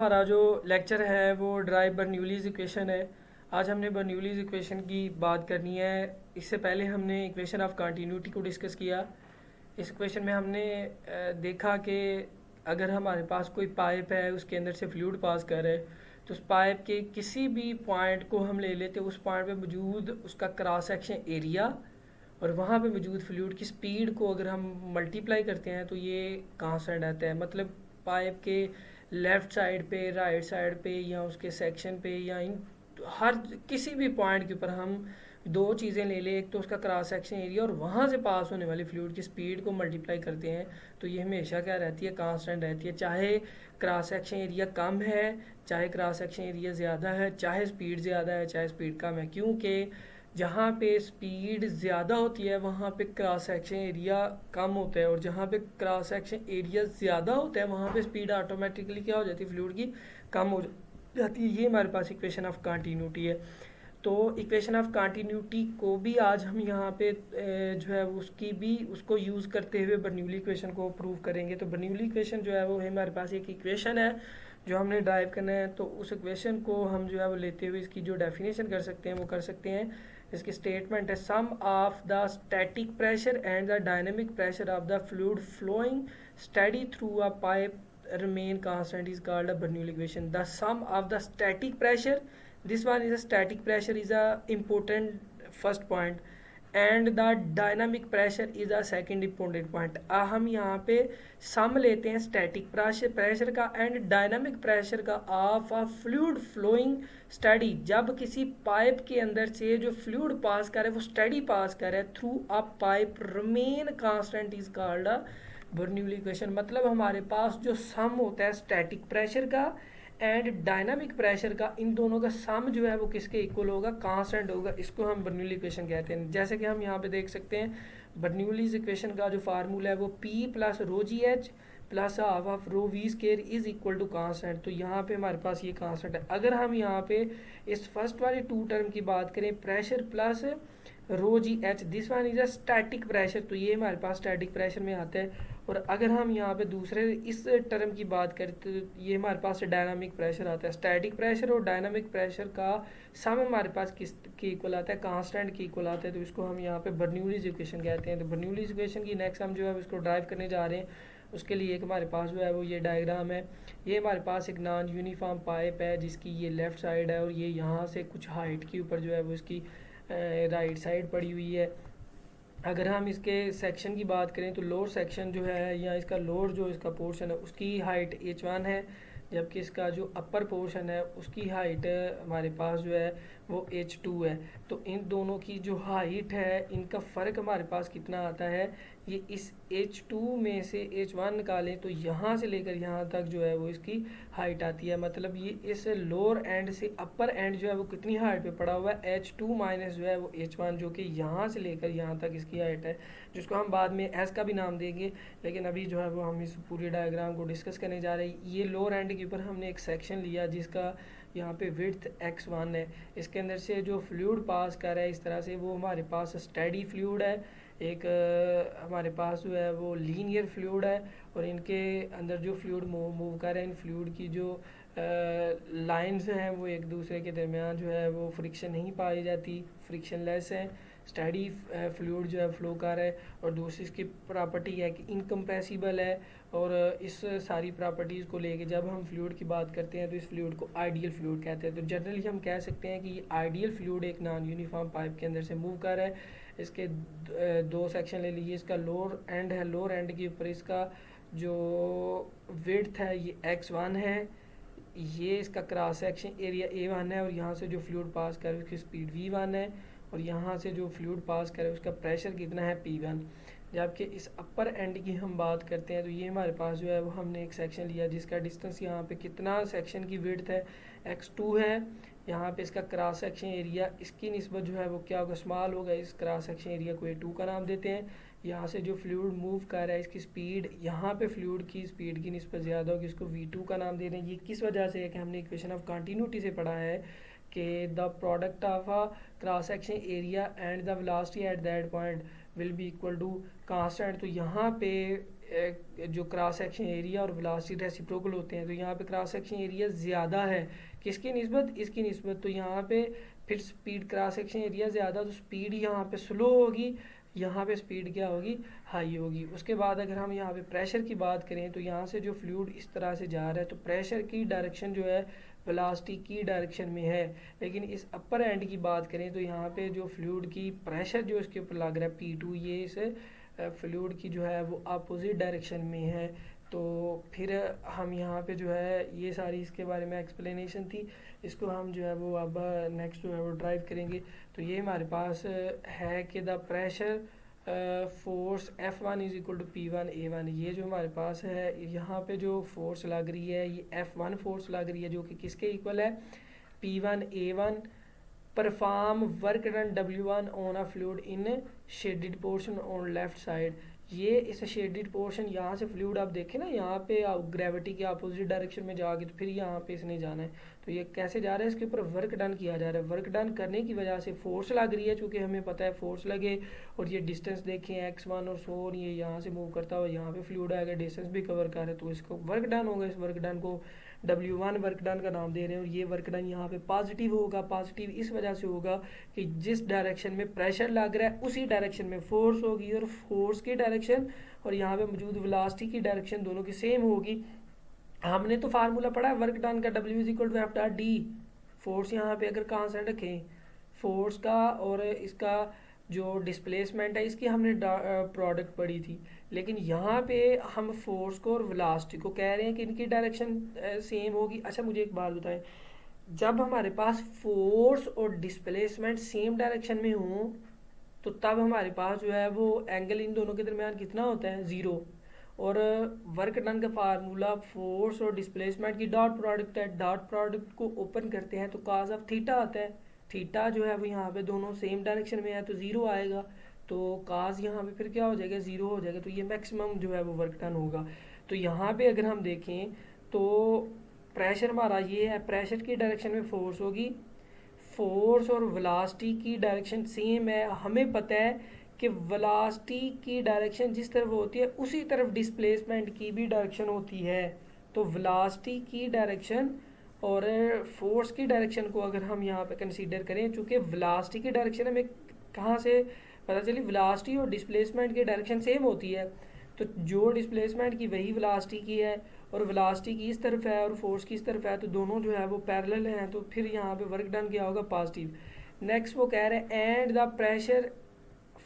हमारा जो लेक्चर है वो ड्राइव बर्नौलीज़ इक्वेशन है। आज हमने बर्नौलीज़ इक्वेशन की बात करनी है। इससे पहले हमने इक्वेशन ऑफ कंटिन्यूटी को डिस्कस किया। इस इक्वेशन में हमने देखा कि अगर हमारे पास कोई पाइप है, उसके अंदर से फ्लूइड पास कर रहा है, तो उस पाइप के किसी भी पॉइंट को हम ले लेते, उस पॉइंट पे मौजूद उसका क्रॉस सेक्शन एरिया और वहाँ पे मौजूद फ्लूइड की स्पीड को अगर हम मल्टीप्लाई करते हैं तो ये कांस्टेंट आता है। मतलब पाइप के लेफ़्ट साइड पे, राइट साइड पे या उसके सेक्शन पे या इन हर किसी भी पॉइंट के ऊपर हम दो चीज़ें ले लें, एक तो उसका क्रॉस सेक्शन एरिया और वहाँ से पास होने वाली फ्लूइड की स्पीड को मल्टीप्लाई करते हैं, तो ये हमेशा क्या रहती है, कांस्टेंट रहती है। चाहे क्रॉस सेक्शन एरिया कम है, चाहे क्रॉस सेक्शन एरिया ज़्यादा है, चाहे स्पीड ज़्यादा है, चाहे स्पीड कम है, क्योंकि जहाँ पे स्पीड ज़्यादा होती है वहाँ पे क्रॉस सेक्शन एरिया कम होता है, और जहाँ पे क्रॉस सेक्शन एरिया ज़्यादा होता है वहाँ पे स्पीड ऑटोमेटिकली क्या हो जाती है, फ्लूइड की कम हो जाती है। ये हमारे पास इक्वेशन ऑफ कंटिन्यूटी है। तो इक्वेशन ऑफ कंटिन्यूटी को भी आज हम यहाँ पे जो है उसकी भी उसको यूज़ करते हुए बर्नौली इक्वेशन को प्रूव करेंगे। तो बर्नौली इक्वेशन जो है वो हमारे पास एक इक्वेशन है जो हमने ड्राइव करना है। तो उस इक्वेशन को हम जो है वो लेते हुए इसकी जो डेफिनेशन कर सकते हैं वो कर सकते हैं। इसकी स्टेटमेंट है, sum of the static pressure and the dynamic pressure of the fluid flowing steady through a pipe remain constant is called a Bernoulli equation. The sum of the static pressure, this one is a static pressure is a important first point, and the dynamic pressure is a second important point. हम यहाँ पे sum लेते हैं static pressure का and dynamic pressure का of a fluid flowing steady. जब किसी pipe के अंदर से जो फ्लूइड पास कर रहा है वो स्टडी पास कर रहा है through a pipe remain constant is called a Bernoulli equation. मतलब हमारे पास जो सम होता है स्टैटिक प्रेशर का एंड डायनामिक प्रेशर का, इन दोनों का सम जो है वो किसके इक्वल होगा, कांस्टेंट होगा। इसको हम बर्नौली इक्वेशन कहते हैं। जैसे कि हम यहाँ पे देख सकते हैं बर्नौलीज इक्वेशन का जो फार्मूला है वो P plus rho g h plus half of rho v square is equal to constant. तो यहाँ पे हमारे पास ये कांस्टेंट है। अगर हम यहाँ पे इस फर्स्ट वाली टू टर्म की बात करें, pressure plus rho g H, this one is a static pressure, तो ये हमारे पास स्टैटिक प्रेशर में आता है। और अगर हम यहाँ पे दूसरे इस टर्म की बात करें तो ये हमारे पास डायनामिक प्रेशर आता है। स्टैटिक प्रेशर और डायनामिक प्रेशर का सम हमारे पास किस के इक्वल आता है, कांस्टेंट के इक्वल आता है। तो इसको हम यहाँ पे बर्नौलीज इक्वेशन कहते हैं। तो बर्नौलीज इक्वेशन की नेक्स्ट हम जो है इसको ड्राइव करने जा रहे हैं। उसके लिए एक हमारे पास जो है वो ये डायग्राम है। ये हमारे पास एक नॉन यूनिफॉर्म पाइप है जिसकी ये लेफ़्ट साइड है और ये यहाँ से कुछ हाइट के ऊपर जो है वो इसकी राइट साइड पड़ी हुई है। अगर हम इसके सेक्शन की बात करें तो लोअर सेक्शन जो है या इसका लोअर जो इसका पोर्शन है उसकी हाइट H1 है, जबकि इसका जो अपर पोर्शन है उसकी हाइट हमारे पास जो है वो H2 है। तो इन दोनों की जो हाइट है इनका फ़र्क हमारे पास कितना आता है, ये इस H2 में से H1 निकालें तो यहाँ से लेकर यहाँ तक जो है वो इसकी हाइट आती है। मतलब ये इस लोअर एंड से अपर एंड जो है वो कितनी हाइट पे पड़ा हुआ है, H2 माइनस जो है वो H1, जो कि यहाँ से लेकर यहाँ तक इसकी हाइट है, जिसको हम बाद में S का भी नाम देंगे। लेकिन अभी जो है वो हम इस पूरी डायग्राम को डिस्कस करने जा रहे हैं। ये लोअर एंड के ऊपर हमने एक सेक्शन लिया जिसका यहाँ पे विड्थ x1 है। इसके अंदर से जो फ्लूइड पास कर रहा है इस तरह से वो हमारे पास स्टेडी फ्लूइड है, एक हमारे पास जो है वो लीनियर फ्लूइड है, और इनके अंदर जो फ्लूइड मूव कर रहे हैं इन फ्लूइड की जो लाइंस हैं वो एक दूसरे के दरमियान जो है वो फ्रिक्शन नहीं पाई जाती, फ्रिक्शन लेस है। स्टडी फ्लूइड जो है फ्लो कर रहा है। और दूसरी इसकी प्रॉपर्टी है कि इनकम्प्रेसिबल है। और इस सारी प्रॉपर्टीज़ को लेके जब हम फ्लूइड की बात करते हैं तो इस फ्लूइड को आइडियल फ्लूइड कहते हैं। तो जनरली हम कह सकते हैं कि ये आइडियल फ्लूइड एक नॉन यूनिफॉर्म पाइप के अंदर से मूव कर रहा है। इसके दो सेक्शन ले लीजिए। इसका लोअर एंड है, लोअर एंड के ऊपर इसका जो विड्थ है ये x1 है, ये इसका क्रॉस सेक्शन एरिया A1 है, और यहाँ से जो फ्लूइड पास कर रहा है उसकी स्पीड V1 है, और यहाँ से जो फ्लूइड पास करे उसका प्रेशर कितना है P1। जबकि इस अपर एंड की हम बात करते हैं तो ये हमारे पास जो है वो हमने एक सेक्शन लिया जिसका डिस्टेंस यहाँ पे कितना सेक्शन की विड्थ है x2 है। यहाँ पे इसका क्रॉस सेक्शन एरिया इसकी निस्बत जो है वो क्या होगा, स्मॉल होगा। इस क्रॉस सेक्शन एरिया को A2 का नाम देते हैं। यहाँ से जो फ्लूइड मूव कर रहा है इसकी स्पीड, यहाँ पे फ्लूइड की स्पीड की निस्बत ज़्यादा होगी, इसको V2 का नाम दे रहे हैं। ये किस वजह से है कि हमने इक्वेशन ऑफ कंटिन्यूटी से पढ़ा है कि the product of a cross section area and the velocity at that point will be equal to constant. तो यहाँ पे जो क्रॉस सेक्शन एरिया और वेलोसिटी रेसिप्रोकल होते हैं, तो यहाँ पे क्रॉस सेक्शन एरिया ज़्यादा है किसकी निस्बत, इसकी निस्बत। तो यहाँ पे फिर स्पीड, क्रॉस सेक्शन एरिया ज़्यादा तो स्पीड यहाँ पे स्लो होगी, यहाँ पे स्पीड क्या होगी, हाई होगी। उसके बाद अगर हम यहाँ पे प्रेशर की बात करें तो यहाँ से जो फ्लूइड इस तरह से जा रहा है तो प्रेशर की डायरेक्शन जो है वेलोसिटी की डायरेक्शन में है। लेकिन इस अपर एंड की बात करें तो यहाँ पे जो फ्लूइड की प्रेशर जो इसके ऊपर लग रहा है P2, ये इस फ्लूइड की जो है वो अपोजिट डायरेक्शन में है। तो फिर हम यहाँ पे जो है ये सारी इसके बारे में एक्सप्लेनेशन थी, इसको हम जो है वो अब नेक्स्ट जो है वो ड्राइव करेंगे। तो ये हमारे पास है कि the pressure force F1 is equal to P1 A1। ये जो हमारे पास है यहाँ पे जो फोर्स लग रही है ये F1 फोर्स लग रही है, जो कि किसके इक्वल है, P1 A1 perform work done W1 on a fluid in shaded portion on left side. ये इस शेडेड पोर्शन, यहाँ से फ्लूइड आप देखें ना, यहाँ पे ग्रेविटी के अपोजिट डायरेक्शन में जाके तो फिर यहाँ पे इसने जाना है। तो ये कैसे जा रहा है, इसके ऊपर वर्क डन किया जा रहा है। वर्क डन करने की वजह से फोर्स लग रही है, चूँकि हमें पता है फोर्स लगे, और ये डिस्टेंस देखें x1 और so on, ये यहाँ से मूव करता हुआ यहाँ पे फ्लूइड आएगा, डिस्टेंस भी कवर कर रहा है, तो इसको वर्क डन होगा। इस वर्क डन को W1 वर्क डन का नाम दे रहे हैं। और ये वर्क डन यहाँ पे पॉजिटिव होगा। पॉजिटिव इस वजह से होगा कि जिस डायरेक्शन में प्रेशर लग रहा है उसी डायरेक्शन में फोर्स होगी, और फोर्स की डायरेक्शन और यहाँ पे मौजूद वेलोसिटी की डायरेक्शन दोनों की सेम होगी। हमने तो फार्मूला पढ़ा है वर्क डन का, W is equal to F dot d. Force यहाँ पे अगर कांस्टेंट रखें फोर्स का और इसका जो डिस्प्लेसमेंट है इसकी हमने प्रोडक्ट पढ़ी थी, लेकिन यहाँ पे हम फोर्स को और वेलोसिटी को कह रहे हैं कि इनकी डायरेक्शन सेम होगी। अच्छा मुझे एक बात बताएं, जब हमारे पास फोर्स और डिस्प्लेसमेंट सेम डायरेक्शन में हो तो तब हमारे पास जो है वो एंगल इन दोनों के दरमियान कितना होता है, ज़ीरो। और वर्क डन का फार्मूला फोर्स और डिस्प्लेसमेंट की डॉट प्रोडक्ट है। डॉट प्रोडक्ट को ओपन करते हैं तो काज ऑफ थीटा आता है। थीटा जो है वो यहाँ पे दोनों सेम डायरेक्शन में है तो ज़ीरो आएगा, तो काज यहाँ पे फिर क्या हो जाएगा, ज़ीरो हो जाएगा। तो ये मैक्सिमम जो है वो वर्क डन होगा। तो यहाँ पे अगर हम देखें तो प्रेशर हमारा ये है, प्रेशर की डायरेक्शन में फोर्स होगी, फोर्स और वेलोसिटी की डायरेक्शन सेम है। हमें पता है कि वेलोसिटी की डायरेक्शन जिस तरफ होती है उसी तरफ डिस्प्लेसमेंट की भी डायरेक्शन होती है। तो वेलोसिटी की डायरेक्शन और फोर्स की डायरेक्शन को अगर हम यहाँ पे कंसीडर करें, चूँकि वेलोसिटी की डायरेक्शन हमें कहाँ से पता चली, वेलोसिटी और डिस्प्लेसमेंट की डायरेक्शन सेम होती है। तो जो डिस्प्लेसमेंट की वही वेलोसिटी की है, और वेलोसिटी की इस तरफ है और फोर्स की इस तरफ है, तो दोनों जो है वो पैरेलल हैं। तो फिर यहाँ पे वर्क डन क्या होगा, पॉजिटिव। नेक्स्ट वो कह रहे हैं and the pressure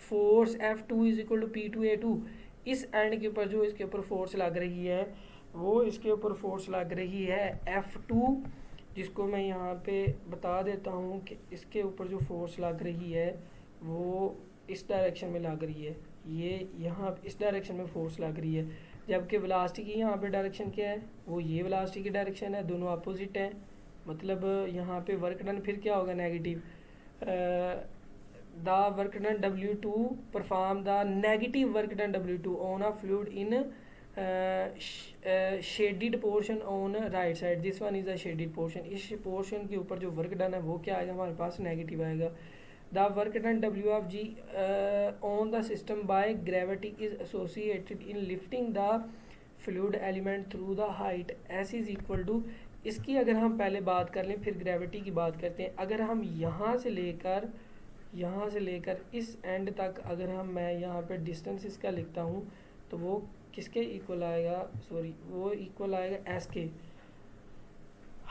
force F2 is equal to P2A2। इस एंड के ऊपर जो इसके ऊपर फोर्स लग रही है वो इसके ऊपर फोर्स लग रही है F2, जिसको मैं यहाँ पे बता देता हूँ कि इसके ऊपर जो फोर्स लग रही है वो इस डायरेक्शन में लग रही है। ये यहाँ इस डायरेक्शन में फोर्स लग रही है, जबकि वेलोसिटी की यहाँ पे डायरेक्शन क्या है, वो ये वेलोसिटी की डायरेक्शन है, दोनों अपोजिट हैं। मतलब यहाँ पे वर्क डन फिर क्या होगा, negative. The work done W2 perform the negative work done W2 on a fluid in shaded portion on right side. This one is a shaded portion. इस पोर्शन के ऊपर जो वर्क डन है वो क्या आएगा, हमारे पास नेगेटिव आएगा। The work done W of G on the system by gravity is associated in lifting the fluid element through the height S is equal to, इसकी अगर हम पहले बात कर लें फिर ग्रेविटी की बात करते हैं। अगर हम यहाँ से लेकर इस एंड तक अगर मैं यहाँ पे डिस्टेंस इसका लिखता हूँ तो वो किसके इक्वल आएगा, वो इक्वल आएगा S के।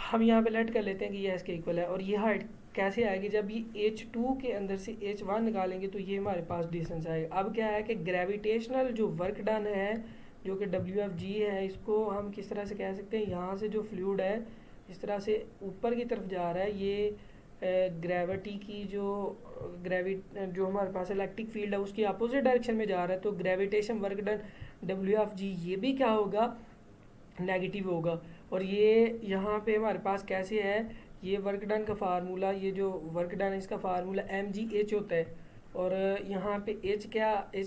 हम यहाँ पे लेट कर लेते हैं कि ये S के इक्वल है। और ये हाइट कैसे आएगी, जब ये H2 के अंदर से H1 निकालेंगे तो ये हमारे पास डिस्टेंस आएगा। अब क्या है कि ग्रेविटेशनल जो वर्क डन है जो कि W of G है, इसको हम किस तरह से कह सकते हैं, यहाँ से जो फ्लूइड है इस तरह से ऊपर की तरफ जा रहा है, ये ग्रेविटी की जो हमारे पास इलेक्ट्रिक फील्ड है उसकी अपोजिट डायरेक्शन में जा रहा है। तो gravitation work done W of G ये भी क्या होगा, नेगेटिव होगा। और ये यहाँ पे हमारे पास कैसे है, ये वर्क डन का फार्मूला, ये जो वर्क डन है इसका फार्मूला mgh होता है। और यहाँ पे h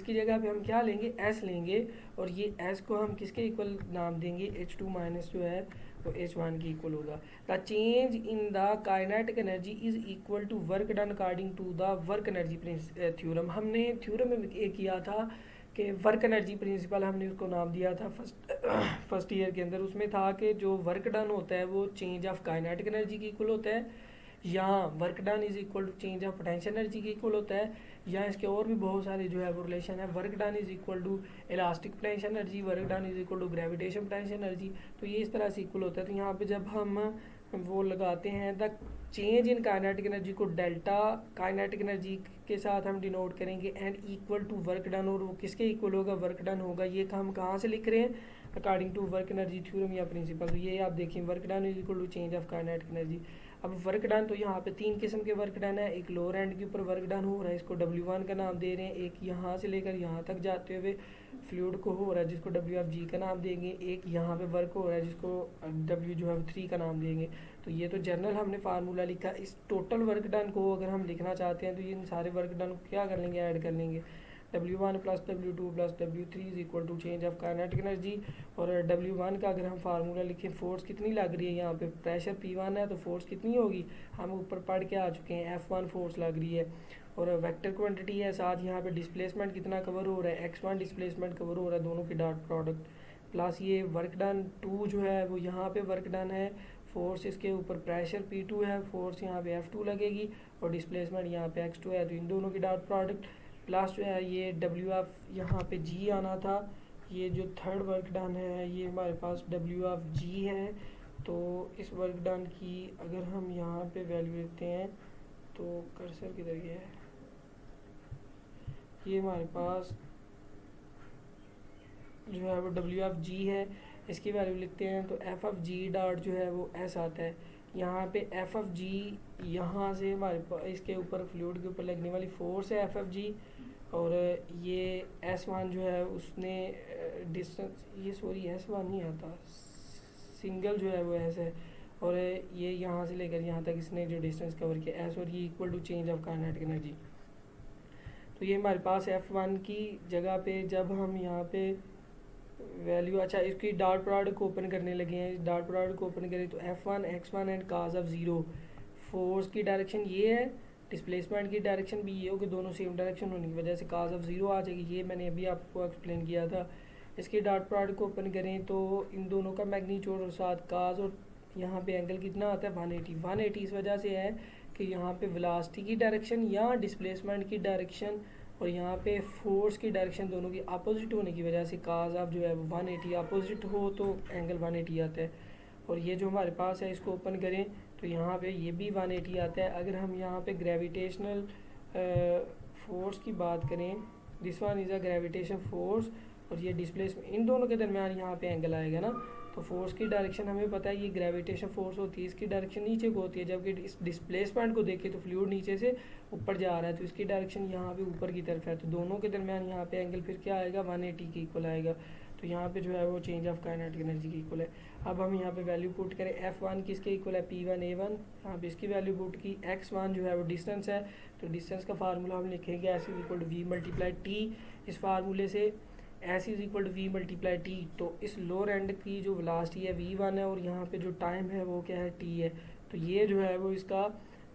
की जगह पे हम क्या लेंगे, s लेंगे, और ये s को हम किसके इक्वल नाम देंगे, H2 माइनस जो है वो H1 के इक्वल होगा। The change in the kinetic energy is equal to work done according to the work energy theorem. हमने थ्योरम में ये किया था कि वर्क एनर्जी प्रिंसिपल हमने उसको नाम दिया था फर्स्ट ईयर के अंदर। उसमें था कि जो वर्क डन होता है वो चेंज ऑफ काइनेटिक एनर्जी के इक्वल होता है, या work done is equal to change of potential energy के इक्वल होता है, या इसके और भी बहुत सारे जो है वो रिलेशन है। Work done is equal to elastic potential energy, work done is equal to gravitation potential energy. तो ये इस तरह से इक्वल होता है। तो यहाँ पे जब हम वो लगाते हैं the change in kinetic energy को डेल्टा काइनेटिक एनर्जी के साथ हम डिनोट करेंगे and equal to work done, और वो किसके इक्वल होगा, वर्क डन होगा। ये हम कहाँ से लिख रहे हैं, according to work energy theorem या प्रिंसिपल। तो ये आप देखिए work done is equal to change of kinetic energy. अब वर्क डन तो यहाँ पे 3 किस्म के वर्क डन है। एक लोअर एंड के ऊपर वर्क डन हो रहा है, इसको W1 का नाम दे रहे हैं। एक यहाँ से लेकर यहाँ तक जाते हुए फ्लूइड को हो रहा है, जिसको WFG का नाम देंगे। एक यहाँ पे वर्क हो रहा है, जिसको W जो है 3 का नाम देंगे। तो ये तो जनरल हमने फार्मूला लिखा। इस टोटल वर्क डन को अगर हम लिखना चाहते हैं तो इन सारे वर्क डन को क्या कर लेंगे, ऐड कर लेंगे। W1 plus W2 plus W3 is equal to change of kinetic energy. और W1 का अगर हम फार्मूला लिखें, फोर्स कितनी लग रही है, यहाँ पे प्रेशर P1 है तो फोर्स कितनी होगी, हम ऊपर पढ़ के आ चुके हैं, F1 फोर्स लग रही है। और वेक्टर क्वांटिटी है, साथ यहाँ पे डिस्प्लेसमेंट कितना कवर हो रहा है, x1 डिस्प्लेसमेंट कवर हो रहा है, दोनों की डॉट प्रोडक्ट, प्लस ये वर्क डन 2 जो है वो यहाँ पे वर्क डन है। फोर्स इसके ऊपर प्रेशर P2 है, फोर्स यहाँ पे F2 लगेगी, और डिस्प्लेसमेंट यहाँ पे x2 है, तो इन दोनों की डॉट प्रोडक्ट प्लस जो है ये WF यहाँ पे G आना था। ये जो थर्ड वर्क डन है ये हमारे पास WFG है। तो इस वर्क डन की अगर हम यहाँ पे वैल्यू लेते हैं तो कर्सर किधर गया है, ये हमारे पास जो है वो WFG है। इसकी वैल्यू लिखते हैं तो FFG डॉट जो है वो S आता है। यहाँ पे FFG यहाँ से हमारे पास इसके ऊपर फ्लूइड के ऊपर लगने वाली फोर्स है FFG, और ये S1 जो है उसने डिस्टेंस, ये सॉरी S1 नहीं आता, सिंगल जो है वो S है, और ये यहाँ से लेकर यहाँ तक इसने जो डिस्टेंस कवर किया S, और ये equal to change of kinetic energy. तो ये हमारे पास F1 की जगह पे जब हम यहाँ पे वैल्यू, अच्छा इसकी डॉट प्रोडक्ट को ओपन करने लगे हैं, डॉट प्रोडक्ट को ओपन करें तो F1 x1 and cos of 0, force की डायरेक्शन ये है, डिस्प्लेसमेंट की डायरेक्शन भी ये हो कि दोनों सेम डायरेक्शन होने की वजह से cos ऑफ 0 आ जाएगी। ये मैंने अभी आपको एक्सप्लेन किया था। इसकी डॉट प्रोडक्ट को ओपन करें तो इन दोनों का मैग्नीट्यूड और साथ cos, और यहाँ पे एंगल कितना आता है 180 इस वजह से है कि यहाँ पे वेलोसिटी की डायरेक्शन या डिस्प्लेसमेंट की डायरेक्शन और यहाँ पे फोर्स की डायरेक्शन दोनों की अपोजिट होने की वजह से काज आप जो है 180 अपोजिट हो तो एंगल 180 आता है। और ये जो हमारे पास है इसको ओपन करें तो यहाँ पे ये भी 180 आता है। अगर हम यहाँ पे ग्रेविटेशनल फोर्स की बात करें, this one is a gravitation force, और ये डिस्प्लेसमेंट, इन दोनों के दरमियान यहाँ पे एंगल आएगा ना। तो फोर्स की डायरेक्शन हमें पता है ये ग्रेविटेशन फोर्स होती है, इसकी डायरेक्शन नीचे को होती है, जबकि इस डिस्प्लेसमेंट को देखें तो फ्लूइड नीचे से ऊपर जा रहा है तो इसकी डायरेक्शन यहाँ पे ऊपर की तरफ है। तो दोनों के दरमियान यहाँ पे एंगल फिर क्या आएगा 180 के इक्वल आएगा। तो यहाँ पे जो है वो चेंज ऑफ काइनेटिक एनर्जी के इक्वल है। अब हम यहाँ पे वैल्यू पुट करें, F1 किसके इक्वल है P1 A1, यहाँ पे इसकी वैल्यू पुट की, x1 जो है वो डिस्टेंस है तो डिस्टेंस का फार्मूला हम लिखेंगे S is equal to V multiply T। इस फार्मूले से S is equal to V multiply T, तो इस लोअर एंड की जो वेलोसिटी है V1 है और यहाँ पे जो टाइम है वो क्या है T है। तो ये जो है वो इसका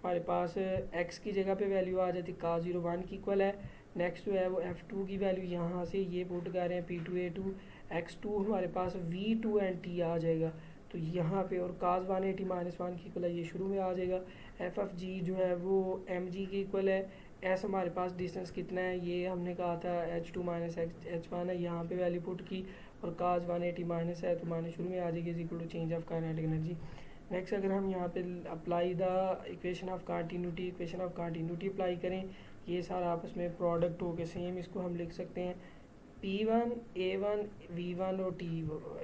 हमारे पास x की जगह पे वैल्यू आ जाती है cos 0 1 की इक्वल है। नेक्स्ट जो है वो F2 की वैल्यू यहाँ से ये पुट कर रहे हैं P2 A2, x2 हमारे पास V2 एंड T आ जाएगा। तो यहाँ पे और cos 180 -1 की इक्वल है, ये शुरू में आ जाएगा। FFG जो है वो mg की इक्वल है। S हमारे पास डिस्टेंस कितना है ये हमने कहा था h2 -h1 है, यहाँ पे वैल्यू पुट की, और cos 180 माइनस है तो माइनस शुरू में आ जाएगी, is equal to change of kinetic energy. Next अगर हम यहाँ पे apply the equation of continuity apply करें, ये सारा आपस में प्रोडक्ट हो के सेम इसको हम लिख सकते हैं P1 A1 V1 और T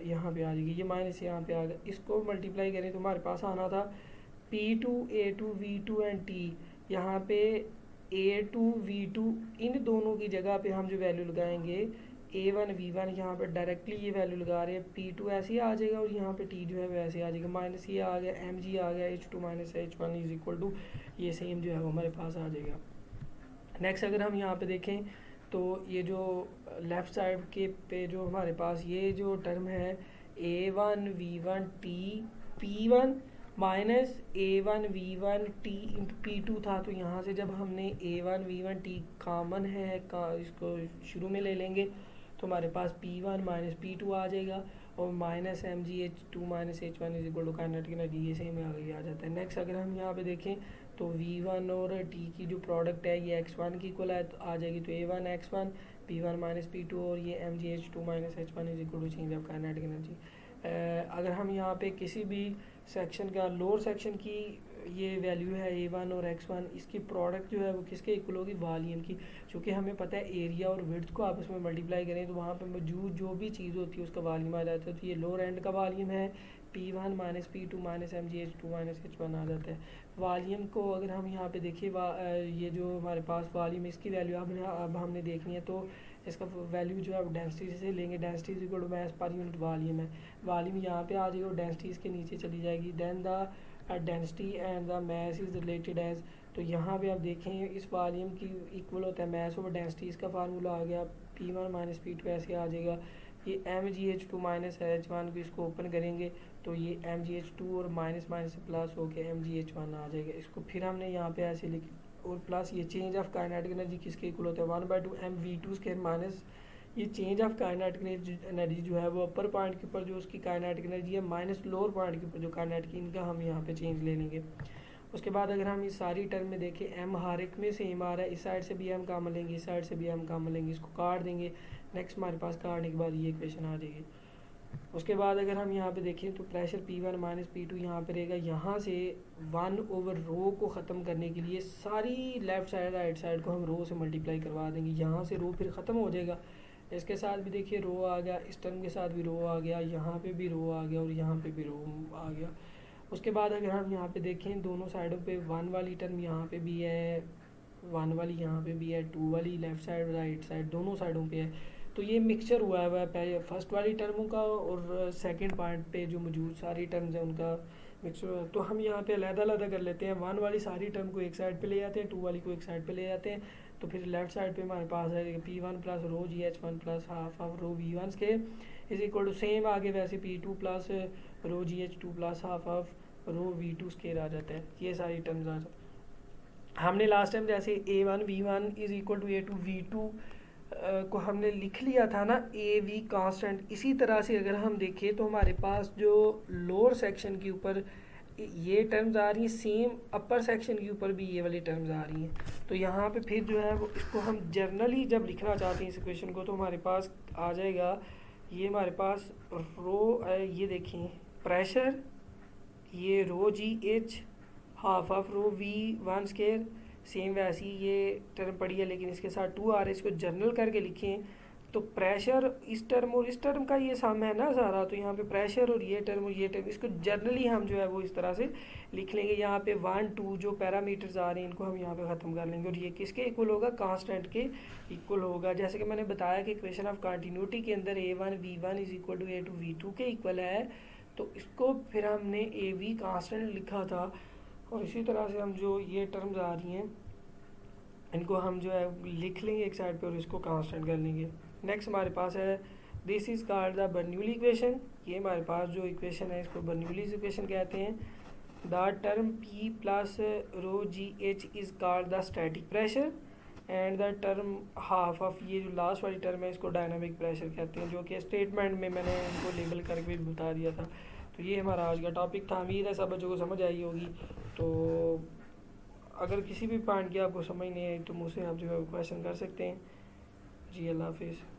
यहाँ पे आ जाएगी, ये माइनस यहाँ पे आ गया। इसको मल्टीप्लाई करें तो हमारे पास आना था P2 A2 V2 and T। यहाँ पे A2 V2 इन दोनों की जगह पे हम जो वैल्यू लगाएंगे A1 V1, यहाँ पे डायरेक्टली ये वैल्यू लगा रहे हैं, P2 ऐसे ही आ जाएगा और यहाँ पे T जो है वैसे आ जाएगा, माइनस ये आ गया, mg आ गया, h2 -h1 is equal to ये सेम जो है वो हमारे पास आ जाएगा। नेक्स्ट अगर हम यहाँ पे देखें तो ये जो लेफ़्ट साइड के पे जो हमारे पास ये जो टर्म है A1 V1 T P1 minus A1 V1 T into P2 था, तो यहाँ से जब हमने A1 V1 T कॉमन है इसको शुरू में ले लेंगे तो हमारे पास P1 माइनस P2 आ जाएगा और minus mgh2 minus h1 is equal to kinetic energy, ये सेम आगे आ जाता है। नेक्स्ट अगर हम यहाँ पे देखें तो V1 और T की जो प्रोडक्ट है ये x1 की इक्वल आ जाएगी, तो A1 x1 P1 minus P2 और ये mgh2 minus h1 is equal to change of kinetic energy. अगर हम यहाँ पे किसी भी सेक्शन का लोअर सेक्शन की ये वैल्यू है A1 और x1, इसकी प्रोडक्ट जो है वो किसके इक्वल होगी, वॉल्यूम की। चूँकि हमें पता है एरिया और विड्थ को आपस में मल्टीप्लाई करें तो वहाँ पे मौजूद जो भी चीज़ होती है उसका वॉल्यूम आ जाता है। तो ये लोअर एंड का वॉल्यूम है P1 minus P2 minus mgh2 minus h1 आ जाता है। वॉल्यूम को अगर हम यहाँ पे देखिए ये जो हमारे पास वॉल्यूम इसकी वैल्यू अब हमने देखनी है, तो इसका वैल्यू जो है वो डेंसिटी से लेंगे। Density is equal to mass per unit volume है। वॉल्यूम यहाँ पे आ जाएगा और डेंसिटी इसके नीचे चली जाएगी। Then the density and the mass is related as, तो यहाँ पे आप देखें इस वॉल्यूम की इक्वल होता है मास ओवर डेंसिटी। इसका फार्मूला आ गया P1 माइनस P2 ऐसे आ जाएगा। ये mgh2 माइनस h1 को इसको ओपन करेंगे तो ये mgh2 और माइनस माइनस से प्लस होके mgh1 आ जाएगा। इसको फिर हमने यहाँ पे ऐसे लिख और प्लस ये चेंज ऑफ काइनेटिक एनर्जी किसके इक्वल होता है 1/2 mv2 स्क्वायर माइनस ये चेंज ऑफ काइनेटिक एनर्जी जो है वो अपर पॉइंट के ऊपर जो उसकी काइनेटिक एनर्जी है माइनस लोअर पॉइंट के ऊपर जो काइनेटिक, इनका हम यहाँ पे चेंज ले लेंगे। उसके बाद अगर हम इस सारी टर्म में देखें m हर एक में सेम आ रहा है, इस साइड से भी m कॉमन लेंगे, इस साइड से भी m कॉमन लेंगे, इसको काट देंगे। नेक्स्ट हमारे पास काटने के बाद ये इक्वेशन आ जाएगी। उसके बाद अगर हम यहाँ पे देखें तो प्रेशर P1 माइनस P2 यहाँ पे रहेगा। यहाँ से 1/रो को ख़त्म करने के लिए सारी लेफ़्ट साइड राइट साइड को हम रो से मल्टीप्लाई करवा देंगे। यहाँ से रो फिर ख़त्म हो जाएगा, इसके साथ भी देखिए रो आ गया, इस टर्म के साथ भी रो आ गया, यहाँ पे भी रो आ गया और यहाँ पे भी रो आ गया। उसके बाद अगर हम यहाँ पे देखें दोनों साइडों पे 1 वाली टर्म यहाँ पे भी है, 1 वाली यहाँ पे भी है, 2 वाली लेफ़्ट साइड राइट साइड दोनों साइडों पे है। तो ये मिक्सचर हुआ है पहले फर्स्ट वाली टर्मों का और सेकंड पॉइंट पे जो मौजूद सारी टर्म्स हैं उनका मिक्सचर हुआ है। तो हम यहाँ पे अलग-अलग कर लेते हैं। 1 वाली सारी टर्म को एक साइड पे ले जाते हैं, 2 वाली को एक साइड पे ले जाते हैं। तो फिर लेफ्ट साइड पे हमारे पास है P1 plus rho GH1 plus half of rho V1 के इज इक्वल टू सेम आगे वैसे P2 plus rho GH2 plus half of rho V2 square आ जाता है। ये सारी टर्म्स आ जाती है। हमने लास्ट टाइम जैसे A1 V1 is equal to A2 V2 को हमने लिख लिया था ना AV कांस्टेंट, इसी तरह से अगर हम देखें तो हमारे पास जो लोअर सेक्शन के ऊपर ये टर्म्स आ रही हैं सेम अपर सेक्शन के ऊपर भी ये वाली टर्म्स आ रही हैं। तो यहाँ पे फिर जो है वो इसको हम जनरली जब लिखना चाहते हैं इस इक्वेशन को तो हमारे पास आ जाएगा ये हमारे पास रो ये देखें प्रेशर ये rho GH half of rho V1 square same वैसी ये टर्म पड़ी है लेकिन इसके साथ 2 आ रहा है। इसको जनरल करके लिखें तो प्रेशर इस टर्म और इस टर्म का ये सम है ना सारा, तो यहाँ पे प्रेशर और ये टर्म इसको जनरली हम जो है वो इस तरह से लिख लेंगे। यहाँ पे 1 2 जो पैरामीटर्स आ रहे हैं इनको हम यहाँ पे ख़त्म कर लेंगे और ये किसके इक्वल होगा, कांस्टेंट के इक्वल होगा। जैसे कि मैंने बताया कि इक्वेशन ऑफ कंटिन्यूटी के अंदर A1 V1 is equal to A2 V2 के इक्वल है, तो इसको फिर हमने AV कांस्टेंट लिखा था और इसी तरह से हम जो ये टर्म्स आ रही हैं इनको हम जो है लिख लेंगे एक साइड पे और इसको कांस्टेंट कर लेंगे। नेक्स्ट हमारे पास है this is called the Bernoulli equation. ये हमारे पास जो इक्वेशन है इसको बर्नौली इक्वेशन कहते हैं। The term P plus row GH is called the static pressure and the term half of ये जो लास्ट वाली टर्म है इसको डायनामिक प्रेशर कहते हैं, जो कि स्टेटमेंट में मैंने इनको लेबल करके भी बता दिया था। तो ये हमारा आज का टॉपिक था। उम्मीद है सब बच्चों को समझ आई होगी। तो अगर किसी भी पॉइंट की आपको समझ नहीं आई तो मुझसे आप जो है क्वेश्चन कर सकते हैं। जी अल्लाह हाफिज़।